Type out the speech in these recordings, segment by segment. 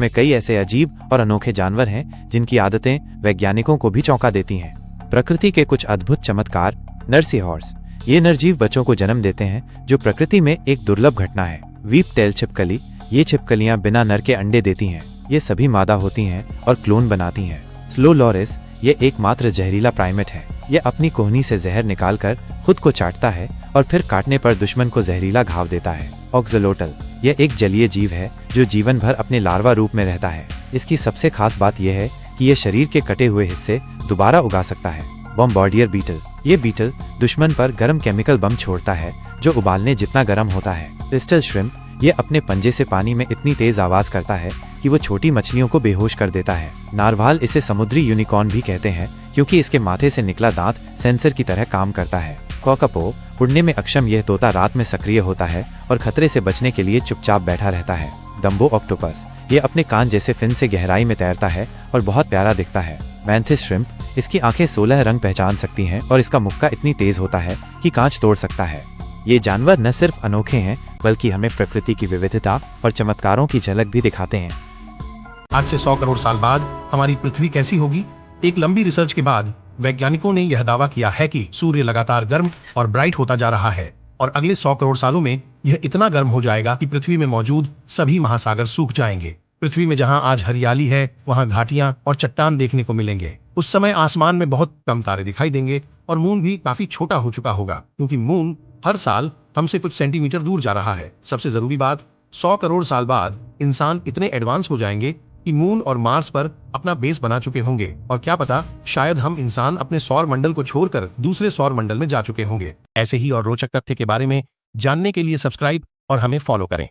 में कई ऐसे अजीब और अनोखे जानवर हैं जिनकी आदतें वैज्ञानिकों को भी चौंका देती हैं। प्रकृति के कुछ अद्भुत चमत्कार। नर सी हॉर्स, ये नरजीव बच्चों को जन्म देते हैं जो प्रकृति में एक दुर्लभ घटना है। वीप टेल छिपकली, ये छिपकलियां बिना नर के अंडे देती हैं। ये सभी मादा होती हैं और क्लोन बनाती हैं। स्लो लॉरिस, ये एकमात्र जहरीला प्राइमेट है। ये अपनी कोहनी से जहर निकालकर खुद को चाटता है और फिर काटने पर दुश्मन को जहरीला घाव देता है। ऑक्सलोटल, यह एक जलीय जीव है जो जीवन भर अपने लार्वा रूप में रहता है। इसकी सबसे खास बात यह है कि यह शरीर के कटे हुए हिस्से दोबारा उगा सकता है। बॉम्बार्डियर बीटल, ये बीटल दुश्मन पर गर्म केमिकल बम छोड़ता है जो उबालने जितना गर्म होता है। पिस्टल श्रिम्प, ये अपने पंजे से पानी में इतनी तेज आवाज करता है कि वो छोटी मछलियों को बेहोश कर देता है। नारवाल, इसे समुद्री यूनिकॉर्न भी कहते हैं क्योंकि इसके माथे से निकला दांत सेंसर की तरह काम करता है। कॉकपो, उड़ने में अक्षम यह तोता रात में सक्रिय होता है और खतरे से बचने के लिए चुपचाप बैठा रहता है। डम्बो ऑक्टोपस, ये अपने कान जैसे फिन से गहराई में तैरता है और बहुत प्यारा दिखता है। मैंथिस श्रिम्प, इसकी आंखें 16 रंग पहचान सकती हैं और इसका मुक्का इतनी तेज होता है कि कांच तोड़ सकता है। ये जानवर न सिर्फ अनोखे हैं बल्कि हमें प्रकृति की विविधता और चमत्कारों की झलक भी दिखाते हैं। आज से 100 करोड़ साल बाद हमारी पृथ्वी कैसी होगी? एक लंबी रिसर्च के बाद वैज्ञानिकों ने यह दावा किया है कि सूर्य लगातार गर्म और ब्राइट होता जा रहा है और अगले 100 करोड़ सालों में यह इतना गर्म हो जाएगा कि पृथ्वी में मौजूद सभी महासागर सूख जाएंगे। पृथ्वी में जहां आज हरियाली है वहां घाटियां और चट्टान देखने को मिलेंगे। उस समय आसमान में बहुत कम तारे दिखाई देंगे और मून भी काफी छोटा हो चुका होगा क्योंकि मून हर साल हमसे कुछ सेंटीमीटर दूर जा रहा है। सबसे जरूरी बात, 100 करोड़ साल बाद इंसान इतने एडवांस हो जाएंगे कि मून और मार्स पर अपना बेस बना चुके होंगे और क्या पता शायद हम इंसान अपने सौर मंडल को छोड़कर दूसरे सौर मंडल में जा चुके होंगे। ऐसे ही और रोचक तथ्य के बारे में जानने के लिए सब्सक्राइब और हमें फॉलो करें।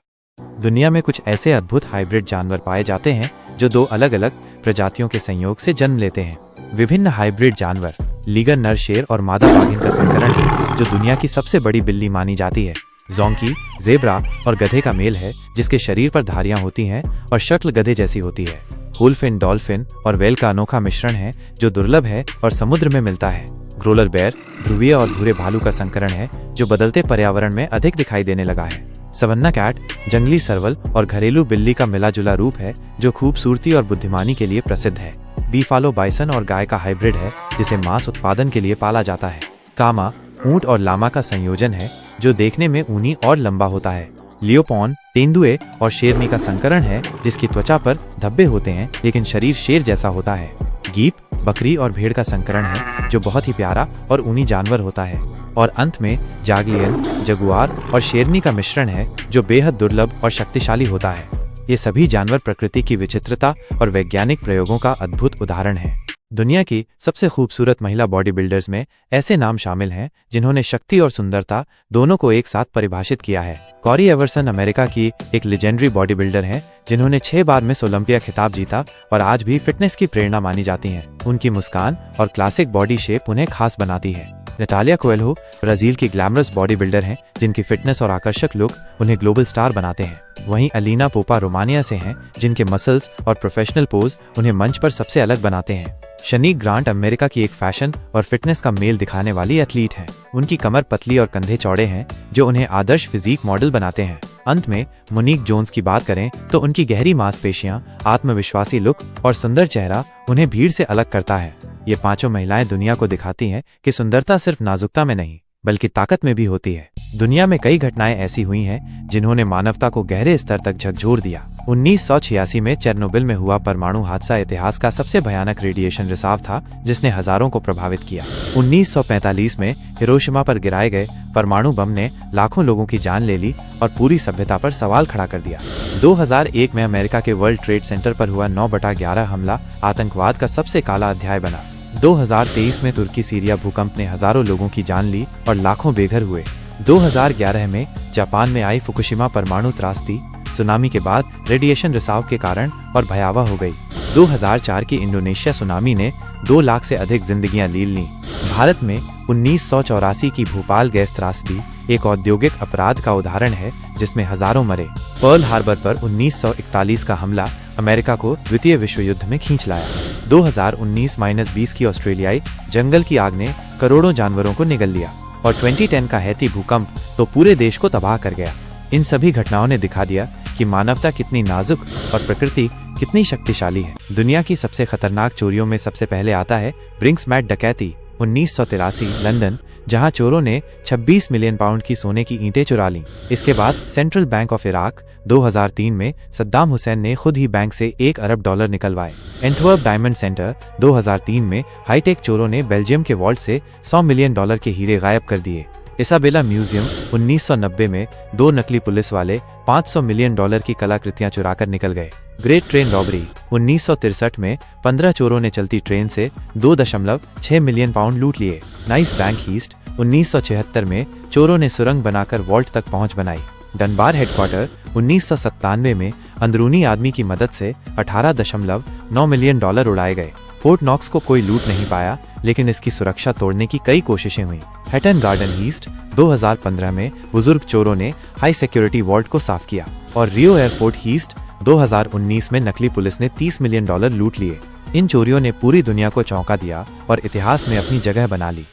दुनिया में कुछ ऐसे अद्भुत हाइब्रिड जानवर पाए जाते हैं जो दो अलग अलग प्रजातियों के संयोग से जन्म लेते हैं। विभिन्न हाइब्रिड जानवर लीगर नर शेर और मादा बाघिन का संकरण है जो दुनिया की सबसे बड़ी बिल्ली मानी जाती है। जोंकी जेब्रा और गधे का मेल है जिसके शरीर पर धारियां होती हैं और शक्ल गधे जैसी होती है। हुलफिन डॉल्फिन और वेल का अनोखा मिश्रण है जो दुर्लभ है और समुद्र में मिलता है। ग्रोलर बेयर ध्रुवीय और भूरे भालू का संकरण है जो बदलते पर्यावरण में अधिक दिखाई देने लगा है। सवन्ना कैट जंगली सरवल और घरेलू बिल्ली का मिला जुला रूप है जो खूबसूरती और बुद्धिमानी के लिए प्रसिद्ध है। बीफालो बाइसन और गाय का हाइब्रिड है जिसे मांस उत्पादन के लिए पाला जाता है। कामा ऊंट और लामा का संयोजन है जो देखने में ऊनी और लंबा होता है। लियोपॉन तेंदुए और शेरनी का संकरण है जिसकी त्वचा पर धब्बे होते हैं लेकिन शरीर शेर जैसा होता है। गीप बकरी और भेड़ का संकरण है जो बहुत ही प्यारा और ऊनी जानवर होता है। और अंत में जागलियन जगुआर और शेरनी का मिश्रण है जो बेहद दुर्लभ और शक्तिशाली होता है। ये सभी जानवर प्रकृति की विचित्रता और वैज्ञानिक प्रयोगों का अद्भुत उदाहरण है। दुनिया की सबसे खूबसूरत महिला बॉडी बिल्डर्स में ऐसे नाम शामिल हैं जिन्होंने शक्ति और सुंदरता दोनों को एक साथ परिभाषित किया है। कॉरी एवर्सन अमेरिका की एक लेजेंडरी बॉडी बिल्डर हैं जिन्होंने 6 बार मिस ओलंपिया खिताब जीता और आज भी फिटनेस की प्रेरणा मानी जाती हैं। उनकी मुस्कान और क्लासिक बॉडी शेप उन्हें खास बनाती है। नटालिया कोएल्हो ब्राजील की ग्लैमरस बॉडी बिल्डर हैं जिनकी फिटनेस और आकर्षक लुक उन्हें ग्लोबल स्टार बनाते हैं। वहीं अलीना पोपा रोमानिया से हैं जिनके मसल्स और प्रोफेशनल पोज उन्हें मंच पर सबसे अलग बनाते हैं। शनीक ग्रांट अमेरिका की एक फैशन और फिटनेस का मेल दिखाने वाली एथलीट हैं। उनकी कमर पतली और कंधे चौड़े हैं जो उन्हें आदर्श फिजिक मॉडल बनाते हैं। अंत में मोनिक जोन्स की बात करें तो उनकी गहरी मांसपेशियां, आत्मविश्वासी लुक और सुंदर चेहरा उन्हें भीड़ से अलग करता है। ये पांचों महिलाएं दुनिया को दिखाती हैं कि सुंदरता सिर्फ नाजुकता में नहीं बल्कि ताकत में भी होती है। दुनिया में कई घटनाएं ऐसी हुई हैं जिन्होंने मानवता को गहरे स्तर तक झकझोर दिया। 1986 में चेरनोबिल में हुआ परमाणु हादसा इतिहास का सबसे भयानक रेडिएशन रिसाव था जिसने हजारों को प्रभावित किया। 1945 में हिरोशिमा पर गिराए गए परमाणु बम ने लाखों लोगों की जान ले ली और पूरी सभ्यता पर सवाल खड़ा कर दिया। 2001 में अमेरिका के वर्ल्ड ट्रेड सेंटर पर हुआ 9/11 हमला आतंकवाद का सबसे काला अध्याय बना। 2023 में तुर्की सीरिया भूकंप ने हजारों लोगों की जान ली और लाखों बेघर हुए। 2011 में जापान में आई फुकुशिमा परमाणु त्रासदी सुनामी के बाद रेडिएशन रिसाव के कारण और भयावह हो गई। 2004 की इंडोनेशिया सुनामी ने 2 लाख से अधिक जिंदगियां ली लीं। भारत में 1984 की भोपाल गैस त्रासदी एक औद्योगिक अपराध का उदाहरण है जिसमें हजारों मरे। पर्ल हार्बर पर 1941 का हमला अमेरिका को द्वितीय विश्व युद्ध में खींच लाया। 2019-20 की ऑस्ट्रेलियाई जंगल की आग ने करोड़ों जानवरों को निगल लिया और 2010 का हैती भूकंप तो पूरे देश को तबाह कर गया। इन सभी घटनाओं ने दिखा दिया कि मानवता कितनी नाजुक और प्रकृति कितनी शक्तिशाली है। दुनिया की सबसे खतरनाक चोरियों में सबसे पहले आता है ब्रिंक्समैट डकैती 1983 लंदन, जहां चोरों ने 26 मिलियन पाउंड की सोने की ईंटें चुरा लीं। इसके बाद सेंट्रल बैंक ऑफ इराक 2003 में सद्दाम हुसैन ने खुद ही बैंक से $1 अरब निकलवाए। एंटवर्प डायमंड सेंटर 2003 में हाईटेक चोरों ने बेल्जियम के वॉल्ट से $100 मिलियन के हीरे गायब कर दिए। इसाबेला म्यूजियम 1990 में 2 नकली पुलिस वाले $500 मिलियन की कलाकृतियां चुराकर निकल गए। ग्रेट ट्रेन रॉबरी 1963 में 15 चोरों ने चलती ट्रेन से 2.6 मिलियन पाउंड लूट लिए। नाइस बैंक हीस्ट 1976 में चोरों ने सुरंग बनाकर वॉल्ट तक पहुंच बनाई। डनबार हेडक्वार्टर 1997 में अंदरूनी आदमी की मदद से $18.9 मिलियन उड़ाए गए। फोर्ट नॉक्स को कोई लूट नहीं पाया, लेकिन इसकी सुरक्षा तोड़ने की कई कोशिशें हुई। हैटन गार्डन हीस्ट 2015 में बुजुर्ग चोरों ने हाई सिक्योरिटी वॉल्ट को साफ किया। और रियो एयरपोर्ट हीस्ट 2019 में नकली पुलिस ने $30 मिलियन लूट लिए। इन चोरियों ने पूरी दुनिया को चौंका दिया और इतिहास में अपनी जगह बना ली।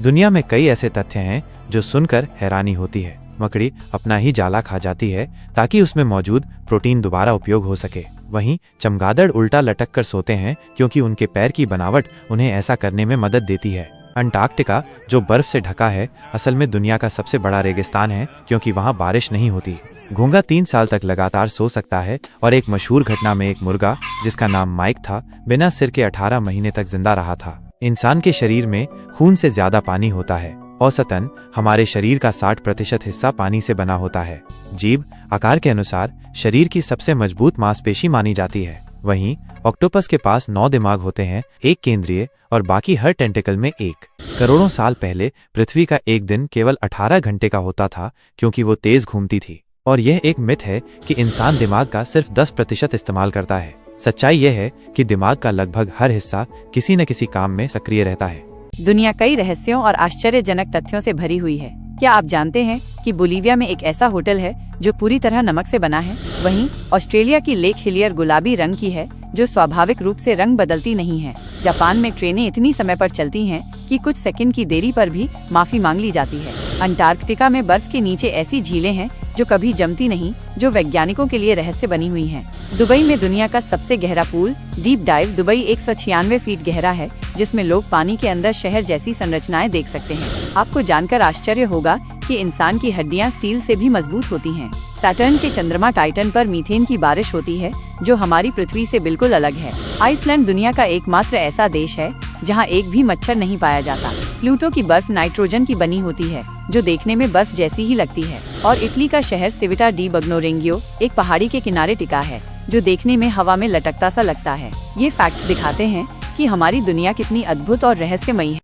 दुनिया में कई ऐसे तथ्य हैं जो सुनकर हैरानी होती है। मकड़ी अपना ही जाला खा जाती है ताकि उसमें मौजूद प्रोटीन दोबारा उपयोग हो सके। वहीं चमगादड़ उल्टा लटक कर सोते हैं क्योंकि उनके पैर की बनावट उन्हें ऐसा करने में मदद देती है। अंटार्कटिका, जो बर्फ से ढका है, असल में दुनिया का सबसे बड़ा रेगिस्तान है क्योंकि वहाँ बारिश नहीं होती। घोंघा 3 साल तक लगातार सो सकता है और एक मशहूर घटना में एक मुर्गा, जिसका नाम माइक था, बिना सिर के 18 महीने तक जिंदा रहा था। इंसान के शरीर में खून से ज्यादा पानी होता है। औसतन हमारे शरीर का 60% हिस्सा पानी से बना होता है। जीभ आकार के अनुसार शरीर की सबसे मजबूत मांसपेशी मानी जाती है। वहीं ऑक्टोपस के पास 9 दिमाग होते हैं, एक केंद्रीय और बाकी हर टेंटिकल में एक। करोड़ों साल पहले पृथ्वी का एक दिन केवल 18 घंटे का होता था क्योंकि वो तेज घूमती थी। और यह एक मिथ है कि इंसान दिमाग का सिर्फ 10% इस्तेमाल करता है। सच्चाई यह है कि दिमाग का लगभग हर हिस्सा किसी न किसी काम में सक्रिय रहता है। दुनिया कई रहस्यों और आश्चर्यजनक तथ्यों से भरी हुई है। क्या आप जानते हैं कि बोलीविया में एक ऐसा होटल है जो पूरी तरह नमक से बना है? वहीं ऑस्ट्रेलिया की लेक हिलियर गुलाबी रंग की है जो स्वाभाविक रूप से रंग बदलती नहीं है। जापान में ट्रेनें इतनी समय पर चलती हैं कि कुछ सेकंड की देरी पर भी माफी मांग ली जाती है। अंटार्कटिका में बर्फ के नीचे ऐसी झीलें हैं जो कभी जमती नहीं, जो वैज्ञानिकों के लिए रहस्य बनी हुई हैं। दुबई में दुनिया का सबसे गहरा pool deep dive Dubai 196 feet गहरा है, जिसमें लोग पानी के अंदर शहर जैसी संरचनाएं देख सकते हैं। आपको जानकर आश्चर्य होगा कि इंसान की हड्डियां स्टील से भी मजबूत होती हैं। सैटर्न के चंद्रमा टाइटन पर मीथेन की बारिश होती है जो हमारी पृथ्वी से बिल्कुल अलग है। आइसलैंड दुनिया का एकमात्र ऐसा देश है जहां एक भी मच्छर नहीं पाया जाता। प्लूटो की बर्फ नाइट्रोजन की बनी होती है जो देखने में बर्फ जैसी ही लगती है। और इटली का शहर सिविटा डी बग्नोरेंगियो एक पहाड़ी के किनारे टिका है जो देखने में हवा में लटकता सा लगता है। ये फैक्ट्स दिखाते हैं कि हमारी दुनिया कितनी अद्भुत और रहस्यमयी है।